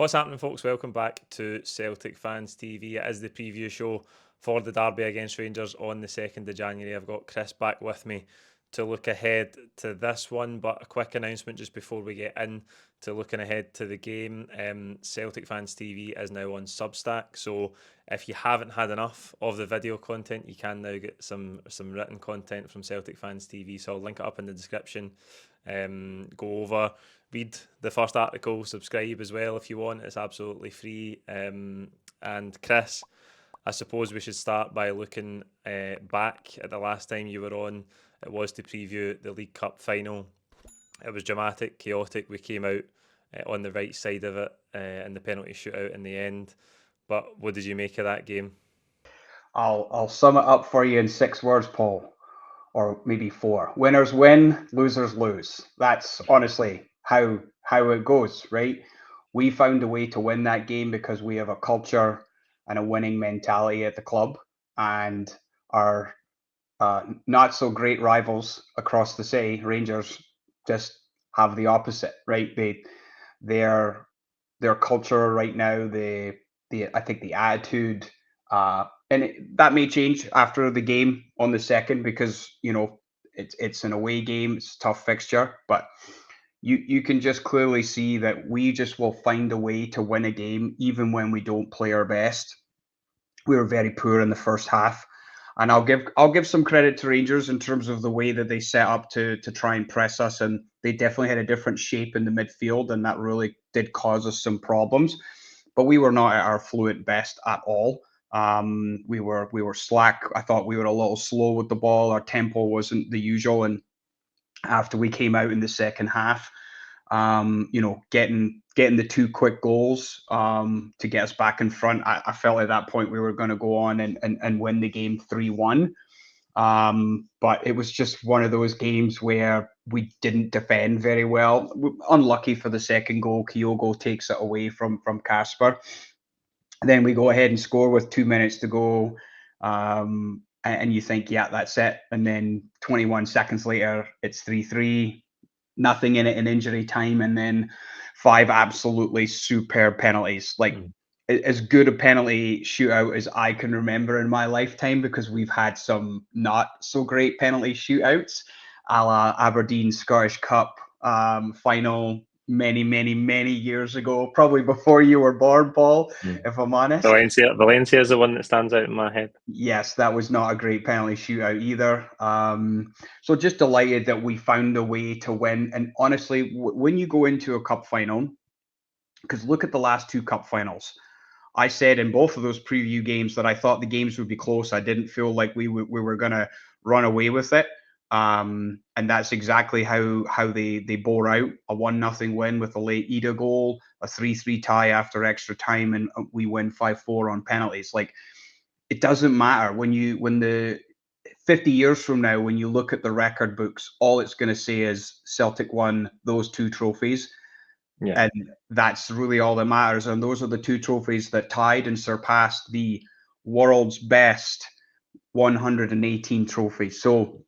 What's happening, folks? Welcome back to Celtic Fans TV. It is the preview show for the derby against Rangers on the 2nd of January. I've got Chris back with me to look ahead to this one, but a quick announcement just before we get in to looking ahead to the game. Celtic Fans TV is now on Substack, so if you haven't had enough of the video content, you can now get some written content from Celtic Fans TV, so I'll link it up in the description. Go over, read the first article, subscribe as well if you want. It's absolutely free. And Chris, I suppose we should start by looking back at the last time you were on. It was to preview the League Cup final. It was dramatic, chaotic. We came out on the right side of it in the penalty shootout in the end. But what did you make of that game? I'll sum it up for you in 6 words, Paul, or maybe 4. Winners win, losers lose. That's honestly how it goes, right? We found a way to win that game because we have a culture and a winning mentality at the club, and our not so great rivals across the city, Rangers, just have the opposite, right? Their culture right now, I think the attitude, that may change after the game on the 2nd because it's an away game, it's a tough fixture, but you can just clearly see that we just will find a way to win a game even when we don't play our best. We were very poor in the first half, and I'll give some credit to Rangers in terms of the way that they set up to try and press us, and they definitely had a different shape in the midfield, and that really did cause us some problems. But we were not at our fluent best at all. We were slack. I thought we were a little slow with the ball. Our tempo wasn't the usual, and after we came out in the second half, getting the 2 quick goals to get us back in front, I felt at that point we were going to go on and win the game 3-1. But it was just one of those games where we didn't defend very well. Unlucky for the second goal. Kyogo takes it away from Casper. Then we go ahead and score with 2 minutes to go. And you think, yeah, that's it. And then 21 seconds later, it's 3-3. Nothing in it in injury time, and then 5 absolutely superb penalties. Like as good a penalty shootout as I can remember in my lifetime, because we've had some not so great penalty shootouts, a la Aberdeen Scottish Cup final many years ago, probably before you were born, Paul, if I'm honest. Valencia is the one that stands out in my head. Yes, that was not a great penalty shootout either. So just delighted that we found a way to win. And honestly, when you go into a cup final, because look at the last 2 cup finals, I said in both of those preview games that I thought the games would be close. I didn't feel like we were going to run away with it. And that's exactly how they bore out a 1-0 win with a late Ida goal, a 3-3 tie after extra time, and we win 5-4 on penalties. Like, it doesn't matter when the 50 years from now, when you look at the record books, all it's going to say is Celtic won those 2 trophies. Yeah. And that's really all that matters. And those are the 2 trophies that tied and surpassed the world's best 118 trophies. So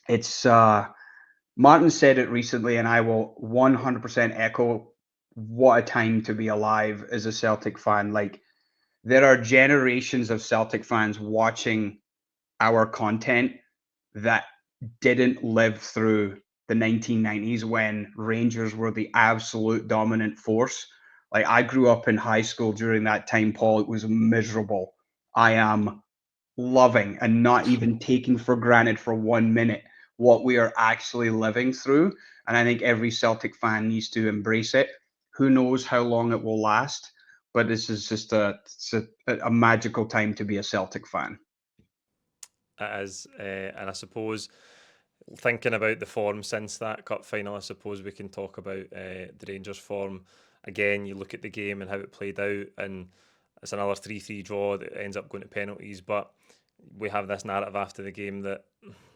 it's Martin said it recently, and I will 100% echo, what a time to be alive as a Celtic fan. Like, there are generations of Celtic fans watching our content that didn't live through the 1990s when Rangers were the absolute dominant force. Like, I grew up in high school during that time, Paul. It was miserable. I am loving and not even taking for granted for 1 minute what we are actually living through. And I think every Celtic fan needs to embrace it. Who knows how long it will last, but this is just a magical time to be a Celtic fan. It is, and I suppose thinking about the form since that cup final, I suppose we can talk about the Rangers form. Again, you look at the game and how it played out, and it's another 3-3 draw that ends up going to penalties, but we have this narrative after the game that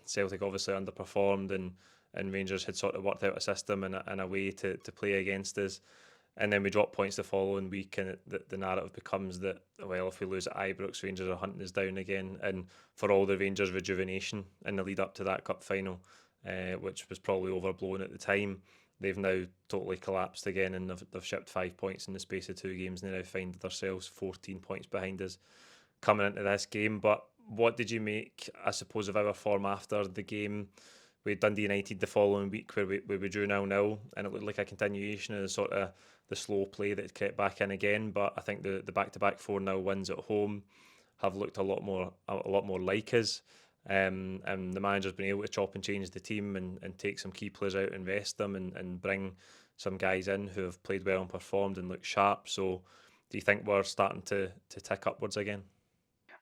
Celtic obviously underperformed, and Rangers had sort of worked out a system and a way to play against us. And then we drop points the following week, and the narrative becomes that, well, if we lose at Ibrox, Rangers are hunting us down again. And for all the Rangers' rejuvenation in the lead up to that cup final, which was probably overblown at the time, they've now totally collapsed again, and they've shipped 5 points in the space of 2 games, and they now find themselves 14 points behind us coming into this game. But what did you make, I suppose, of our form after the game with Dundee United the following week, where we drew 0-0, and it looked like a continuation of the sort of the slow play that crept back in again? But I think the back-to-back 4-0 wins at home have looked a lot more like us. And the manager's been able to chop and change the team, and take some key players out, invest them, and bring some guys in who have played well and performed and look sharp. So do you think we're starting to tick upwards again?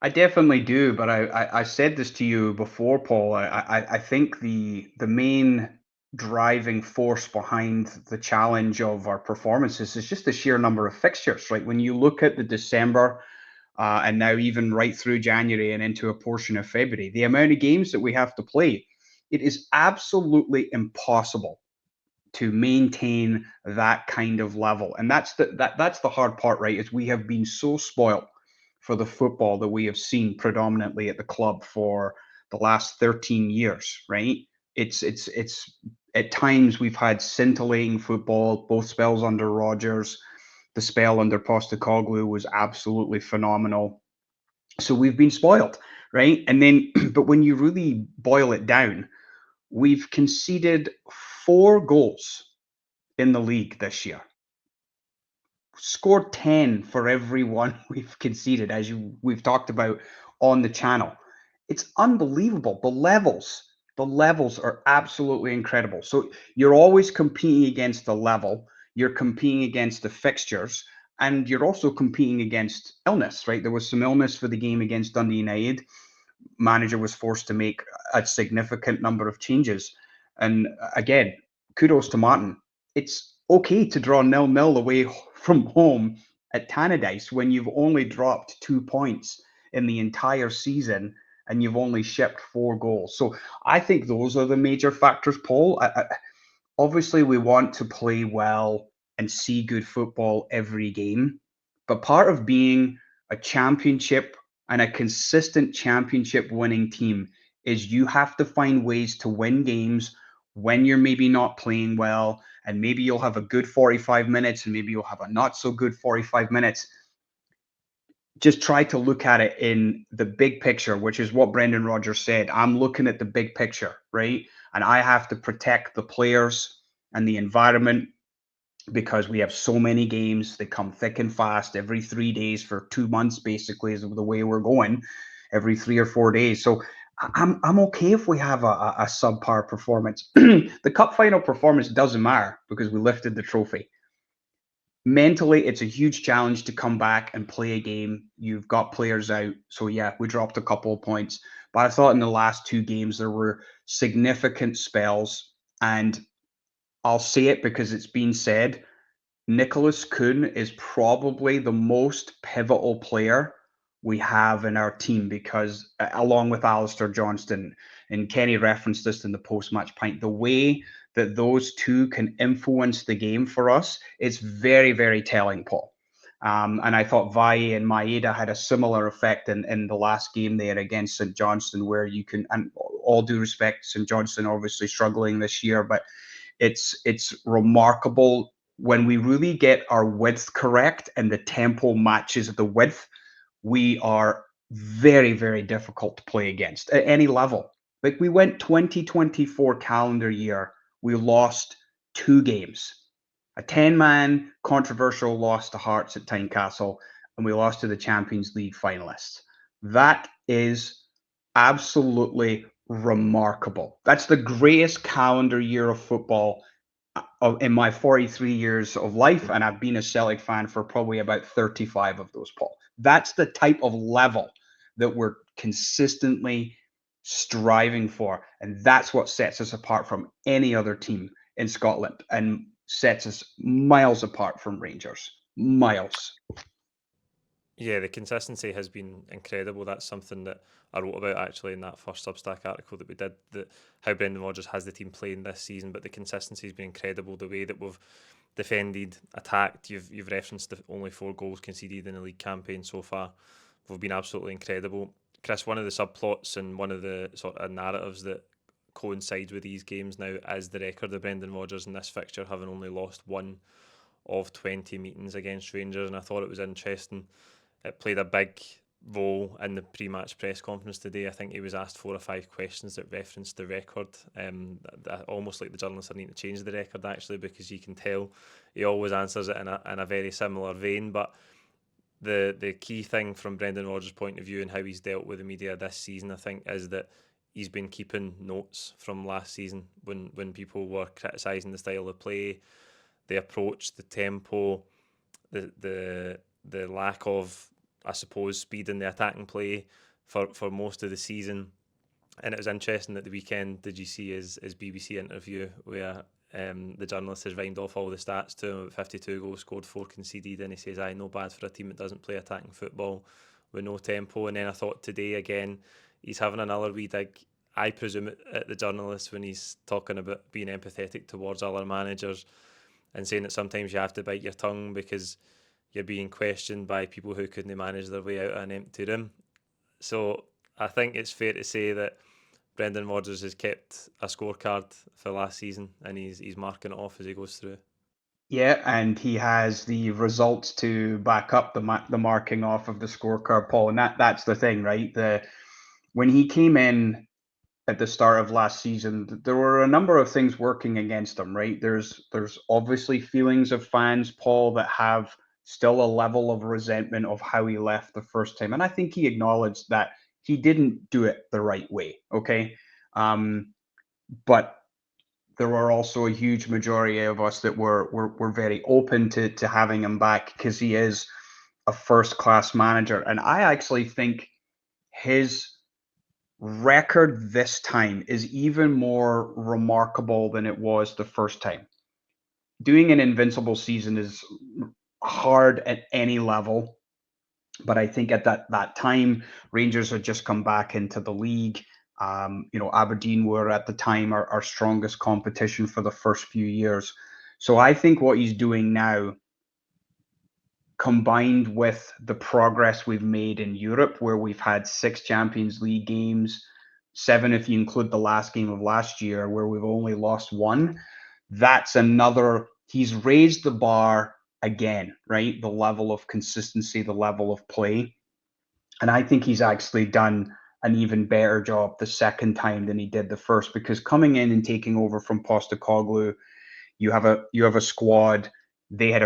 I definitely do, but I said this to you before, Paul. I think the main driving force behind the challenge of our performances is just the sheer number of fixtures, right? When you look at the December and now even right through January and into a portion of February, the amount of games that we have to play, it is absolutely impossible to maintain that kind of level. And that's the hard part, right? Is we have been so spoiled for the football that we have seen predominantly at the club for the last 13 years, right? It's at times we've had scintillating football, both spells under Rodgers. The spell under Postecoglou was absolutely phenomenal. So we've been spoiled, right? And then, but when you really boil it down, we've conceded 4 goals in the league this year. Scored 10 for every one we've conceded, as we've talked about on the channel. It's unbelievable. The levels are absolutely incredible. So you're always competing against the level, you're competing against the fixtures, and you're also competing against illness, right? There was some illness for the game against Dundee United. Manager was forced to make a significant number of changes. And again, kudos to Martin. It's okay to draw 0-0 away from home at Tannadice when you've only dropped 2 points in the entire season and you've only shipped 4 goals. So I think those are the major factors, Paul. Obviously, we want to play well and see good football every game. But part of being a championship and a consistent championship winning team is you have to find ways to win games when you're maybe not playing well. And maybe you'll have a good 45 minutes and maybe you'll have a not so good 45 minutes. Just try to look at it in the big picture, which is what Brendan Rodgers said. I'm looking at the big picture, right? And I have to protect the players and the environment because we have so many games. They come thick and fast every 3 days for 2 months, basically, is the way we're going, every 3 or 4 days. So I'm okay if we have a subpar performance. The cup final performance doesn't matter because we lifted the trophy. Mentally, it's a huge challenge to come back and play a game. You've got players out. So, yeah, we dropped a couple of points. But I thought in the last 2 games, there were significant spells. And I'll say it because it's been said. Nicholas Kuhn is probably the most pivotal player we have in our team because, along with Alistair Johnston, and Kenny referenced this in the post-match pint, the way that those two can influence the game for us is very, very telling, Paul. And I thought Valle and Maeda had a similar effect in the last game there against St Johnstone, where you can, and all due respect, St Johnstone obviously struggling this year, but it's remarkable when we really get our width correct and the tempo matches the width. We are very, very difficult to play against at any level. Like we went 2024 calendar year, we lost 2 games, a 10-man controversial loss to Hearts at Tynecastle, and we lost to the Champions League finalists. That is absolutely remarkable. That's the greatest calendar year of football in my 43 years of life, and I've been a Celtic fan for probably about 35 of those, Paul. That's the type of level that we're consistently striving for, and that's what sets us apart from any other team in Scotland and sets us miles apart from Rangers. Miles. Yeah, the consistency has been incredible. That's something that I wrote about actually in that first Substack article that we did, that how Brendan Rodgers has the team playing this season, but the consistency has been incredible. The way that we've defended, attacked, you've referenced the only 4 goals conceded in the league campaign so far. We've been absolutely incredible. Chris, one of the subplots and one of the sort of narratives that coincides with these games now as the record of Brendan Rodgers in this fixture, having only lost one of 20 meetings against Rangers. And I thought it was interesting. It played a big role in the pre-match press conference today. I think he was asked 4 or 5 questions that referenced the record. Almost like the journalists are needing to change the record, actually, because you can tell he always answers it in a very similar vein. But the key thing from Brendan Rodgers' point of view and how he's dealt with the media this season, I think, is that he's been keeping notes from last season when people were criticising the style of play, the approach, the tempo, the lack of, I suppose, speed in the attacking play for most of the season. And it was interesting at the weekend, did you see his BBC interview where the journalist has rhymed off all the stats to him about 52 goals scored, 4 conceded, and he says, "I no bad for a team that doesn't play attacking football with no tempo." And then I thought today again, he's having another wee dig, I presume, at the journalist when he's talking about being empathetic towards other managers and saying that sometimes you have to bite your tongue because you're being questioned by people who couldn't manage their way out of an empty room. So I think it's fair to say that Brendan Rodgers has kept a scorecard for last season and he's marking it off as he goes through. Yeah, and he has the results to back up the marking off of the scorecard, Paul. And that's the thing, right? When he came in at the start of last season, there were a number of things working against him, right? There's obviously feelings of fans, Paul, that have still a level of resentment of how he left the first time. And I think he acknowledged that he didn't do it the right way, okay? But there were also a huge majority of us that were very open to having him back because he is a first class manager. And I actually think his record this time is even more remarkable than it was the first time. Doing an invincible season is hard at any level, but I think at that time, Rangers had just come back into the league. Aberdeen were at the time our strongest competition for the first few years. So I think what he's doing now, combined with the progress we've made in Europe, where we've had 6 Champions League games, 7 if you include the last game of last year, where we've only lost 1, that's another. He's raised the bar again, right? The level of consistency, the level of play. And I think he's actually done an even better job the second time than he did the first, because coming in and taking over from Postecoglou, you have a squad. They had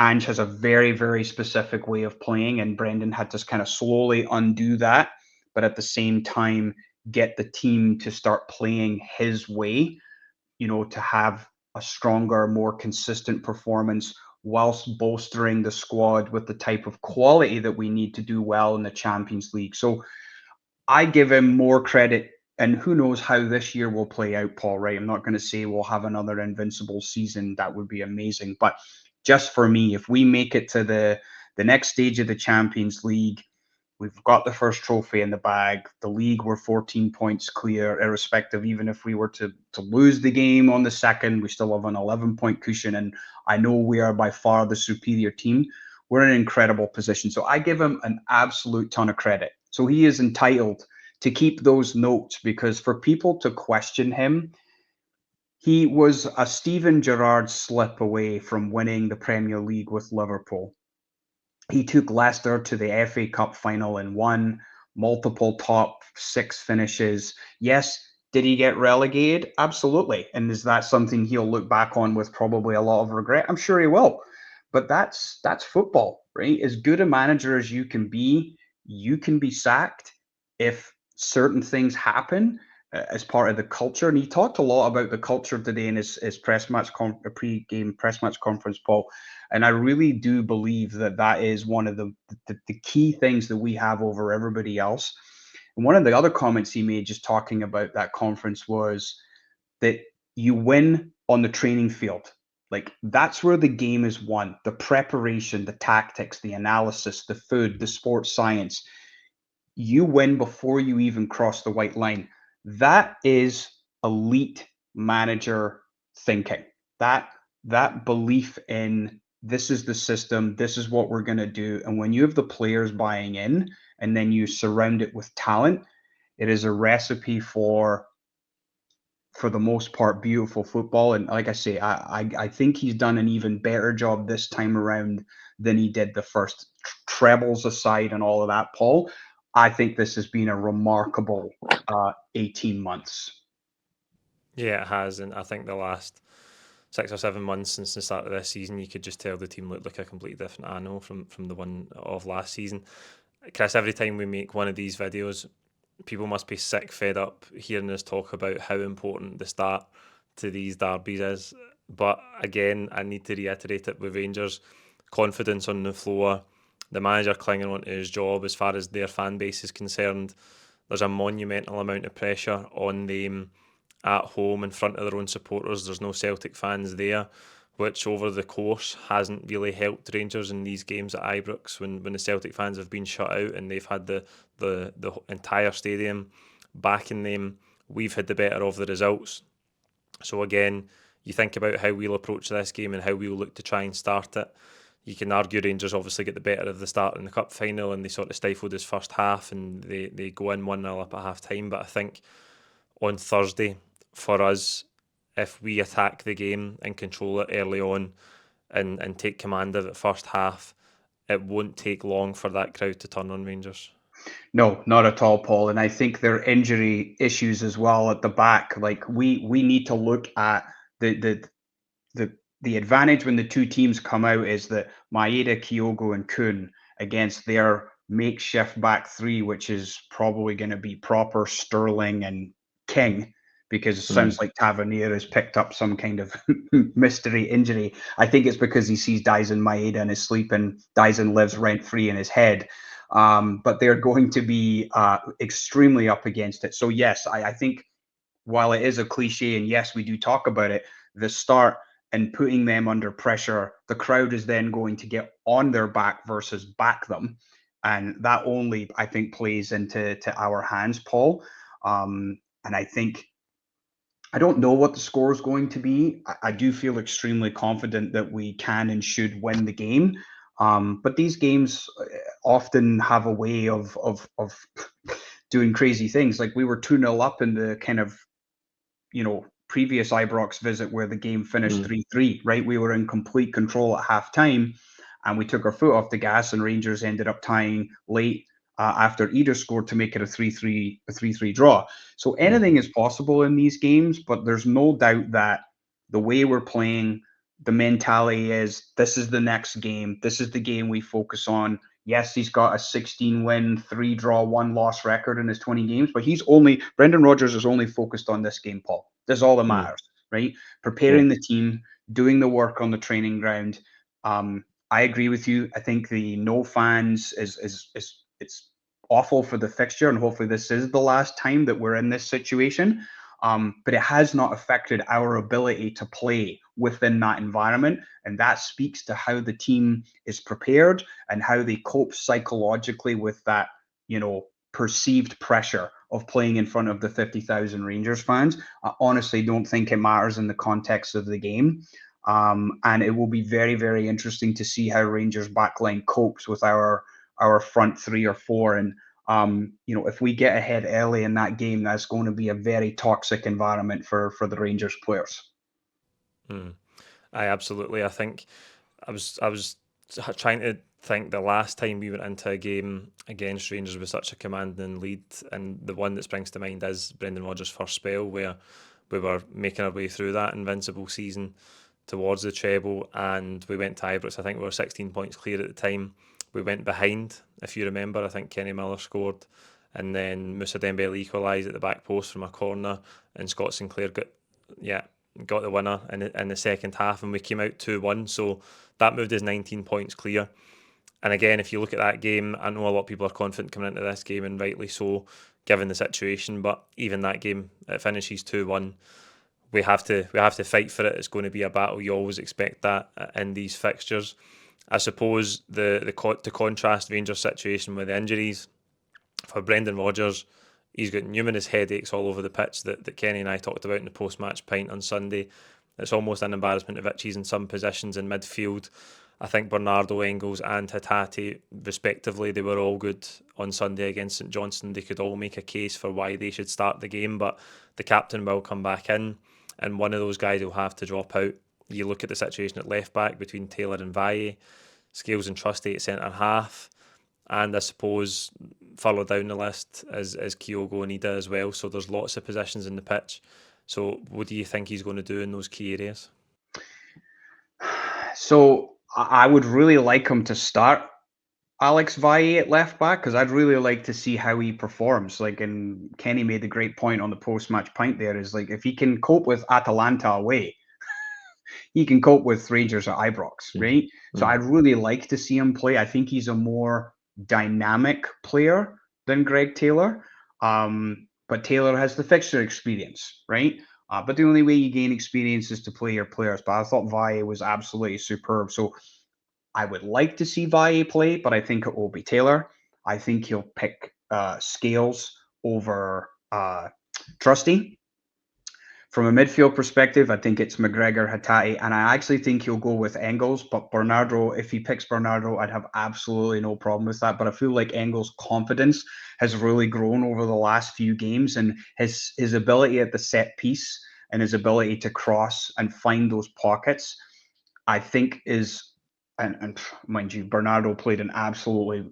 Ange has a very, very specific way of playing, and Brendan had to kind of slowly undo that, but at the same time get the team to start playing his way, to have a stronger, more consistent performance whilst bolstering the squad with the type of quality that we need to do well in the Champions League. So I give him more credit, and who knows how this year will play out, Paul, right? I'm not going to say we'll have another invincible season. That would be amazing. But just for me, if we make it to the next stage of the Champions League, we've got the first trophy in the bag. The league, we're 14 points clear, irrespective. Even if we were to lose the game on the second, we still have an 11-point cushion. And I know we are by far the superior team. We're in an incredible position. So I give him an absolute ton of credit. So he is entitled to keep those notes, because for people to question him, he was a Steven Gerrard slip away from winning the Premier League with Liverpool. He took Leicester to the FA Cup final and won, multiple top 6 finishes. Yes, did he get relegated? Absolutely. And is that something he'll look back on with probably a lot of regret? I'm sure he will. But that's football, right? As good a manager as you can be sacked if certain things happen as part of the culture. And he talked a lot about the culture today in his pre-game press match conference, Paul. And I really do believe that is one of the key things that we have over everybody else. And one of the other comments he made just talking about that conference was that you win on the training field. Like, that's where the game is won. The preparation, the tactics, the analysis, the food, the sports science. You win before you even cross the white line. That is elite manager thinking. That belief in, this is the system, this is what we're going to do. And when you have the players buying in and then you surround it with talent, it is a recipe for for the most part, beautiful football. And like I say, I think he's done an even better job this time around than he did the first. Trebles aside and all of that, Paul, I think this has been a remarkable 18 months. Yeah, it has, and I think the last 6 or 7 months since the start of this season, you could just tell the team looked like a completely different animal from the one of last season. Chris, every time we make one of these videos, people must be sick fed up hearing us talk about how important the start to these derbies is. But again, I need to reiterate it with Rangers, confidence on the floor, the manager clinging on to his job as far as their fan base is concerned. There's a monumental amount of pressure on them at home in front of their own supporters. There's no Celtic fans there, which over the course hasn't really helped Rangers in these games at Ibrox when the Celtic fans have been shut out and they've had the entire stadium backing them. We've had the better of the results. So again, you think about how we'll approach this game and how we'll look to try and start it. You can argue Rangers obviously get the better of the start in the cup final and they sort of stifled his first half and they go in 1-0 up at half time. But I think on Thursday, for us, if we attack the game and control it early on and take command of it first half, it won't take long for that crowd to turn on Rangers. No, not at all, Paul. And I think there are injury issues as well at the back. Like we need to look at the the advantage when the two teams come out is that Maeda, Kyogo, and Kun against their makeshift back three, which is probably going to be proper Sterling and King, because it sounds like Tavernier has picked up some kind of mystery injury. I think it's because he sees Dyson Maeda in his sleep and Dyson lives rent free in his head. But they're going to be extremely up against it. So, yes, I think while it is a cliche, and yes, we do talk about it, the start and putting them under pressure, the crowd is then going to get on their back versus back them. And that only, I think, plays into our hands, Paul. And I think I don't know what the score is going to be. I do feel extremely confident that we can and should win the game. But these games often have a way of doing crazy things. Like we were 2-0 up in the kind of, previous Ibrox visit where the game finished 3-3, right? We were in complete control at half time and we took our foot off the gas and Rangers ended up tying late after Eder scored to make it a 3-3 draw. So anything is possible in these games, but there's no doubt that the way we're playing, the mentality is this is the next game. This is the game we focus on. Yes, he's got a 16 win, 3 draw, 1 loss record in his 20 games, but Brendan Rodgers is only focused on this game, Paul. That's all that matters, right? Preparing the team, doing the work on the training ground. I agree with you. I think the no fans is it's awful for the fixture, and hopefully this is the last time that we're in this situation. But it has not affected our ability to play within that environment. And that speaks to how the team is prepared and how they cope psychologically with that, perceived pressure of playing in front of the 50,000 Rangers fans. I honestly don't think it matters in the context of the game. And it will be very, very interesting to see how Rangers backline copes with our front 3 or 4. And if we get ahead early in that game, that's going to be a very toxic environment for the Rangers players. Absolutely. I think I was trying to think the last time we went into a game against Rangers with such a commanding lead, and the one that springs to mind is Brendan Rodgers' first spell, where we were making our way through that invincible season towards the treble, and we went to Ibrox. I think we were 16 points clear at the time. We went behind, if you remember. I think Kenny Miller scored, and then Moussa Dembele equalised at the back post from a corner, and Scott Sinclair got the winner in the second half, and we came out 2-1. So that moved us 19 points clear. And again, if you look at that game, I know a lot of people are confident coming into this game, and rightly so, given the situation. But even that game, it finishes 2-1. We have to fight for it. It's going to be a battle. You always expect that in these fixtures. I suppose to contrast Rangers' situation with the injuries, for Brendan Rodgers, he's got numerous headaches all over the pitch that Kenny and I talked about in the post-match pint on Sunday. It's almost an embarrassment of itches in some positions in midfield. I think Bernardo, Engels and Hatate, respectively, they were all good on Sunday against St Johnstone. They could all make a case for why they should start the game, but the captain will come back in, and one of those guys will have to drop out. You look at the situation at left back between Taylor and Valle, Scales and Trusty at centre half, and I suppose further down the list is Kyogo and Ida as well. So there's lots of positions in the pitch. So what do you think he's going to do in those key areas? So I would really like him to start Alex Valle at left back because I'd really like to see how he performs. Like, and Kenny made the great point on the post-match pint there is like if he can cope with Atalanta away, he can cope with Rangers at Ibrox, right? So I'd really like to see him play. I think he's a more dynamic player than Greg Taylor. But Taylor has the fixture experience, right? But the only way you gain experience is to play your players. But I thought Valle was absolutely superb. So I would like to see Valle play, but I think it will be Taylor. I think he'll pick Scales over Trusty. From a midfield perspective, I think it's McGregor, Hatate, and I actually think he'll go with Engels. But Bernardo, if he picks Bernardo, I'd have absolutely no problem with that. But I feel like Engels' confidence has really grown over the last few games, and his ability at the set piece and his ability to cross and find those pockets, I think is, and mind you, Bernardo played an absolutely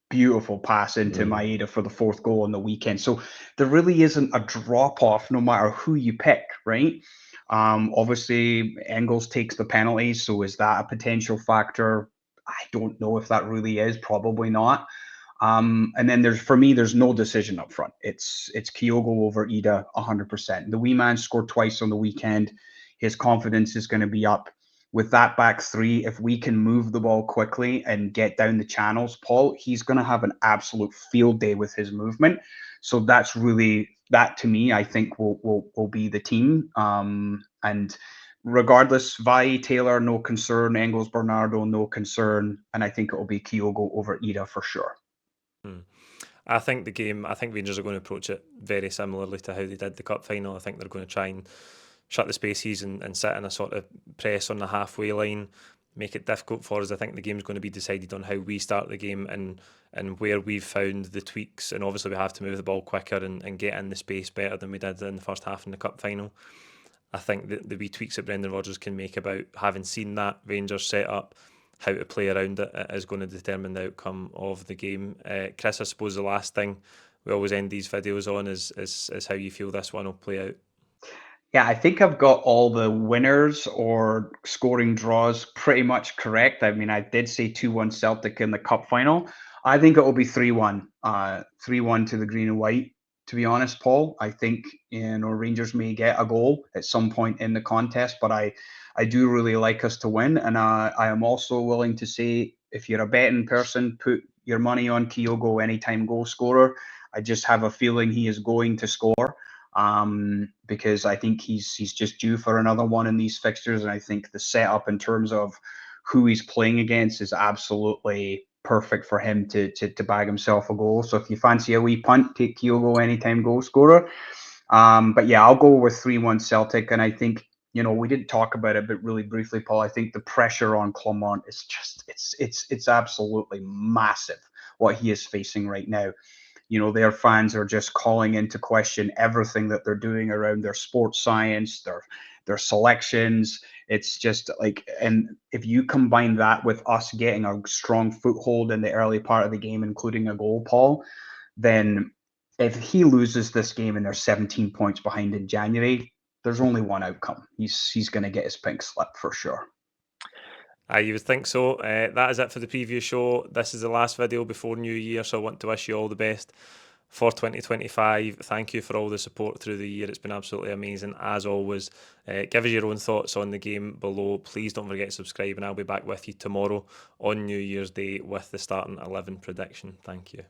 beautiful pass into Maeda for the fourth goal on the weekend. So there really isn't a drop off no matter who you pick, right? Obviously, Engels takes the penalties, so is that a potential factor? I don't know if that really is. Probably not. And then there's no decision up front. It's Kyogo over Ida 100%. The wee man scored twice on the weekend. His confidence is going to be up. With that back three, if we can move the ball quickly and get down the channels, Paul, he's going to have an absolute field day with his movement. So that's really, that to me, I think will be the team. And regardless, Valle, Taylor, no concern. Engels, Bernardo, no concern. And I think it will be Kyogo over Ida for sure. I think Rangers are going to approach it very similarly to how they did the cup final. I think they're going to try and shut the spaces and sit in a sort of press on the halfway line, make it difficult for us. I think the game's going to be decided on how we start the game and where we've found the tweaks. And obviously we have to move the ball quicker and get in the space better than we did in the first half in the cup final. I think that the wee tweaks that Brendan Rodgers can make about having seen that Rangers set up, how to play around it, is going to determine the outcome of the game. Chris, I suppose the last thing we always end these videos on is how you feel this one will play out. Yeah, I think I've got all the winners or scoring draws pretty much correct. I mean, I did say 2-1 Celtic in the cup final. I think it will be 3-1. 3-1 to the green and white, to be honest, Paul. I think, Rangers may get a goal at some point in the contest, but I do really like us to win. And I am also willing to say, if you're a betting person, put your money on Kyogo anytime goal scorer. I just have a feeling he is going to score. Because I think he's just due for another one in these fixtures, and I think the setup in terms of who he's playing against is absolutely perfect for him to bag himself a goal. So if you fancy a wee punt, take Kyogo anytime goal scorer. But yeah, I'll go with 3-1 Celtic, and I think we didn't talk about it, but really briefly, Paul, I think the pressure on Clermont is just it's absolutely massive what he is facing right now. Their fans are just calling into question everything that they're doing around their sports science, their selections. It's just like, and if you combine that with us getting a strong foothold in the early part of the game, including a goal, Paul, then if he loses this game and they're 17 points behind in January, there's only one outcome. He's going to get his pink slip for sure. You would think so. That is it for the preview show. This is the last video before New Year, so I want to wish you all the best for 2025. Thank you for all the support through the year. It's been absolutely amazing, as always. Give us your own thoughts on the game below. Please don't forget to subscribe, and I'll be back with you tomorrow on New Year's Day with the starting 11 prediction. Thank you.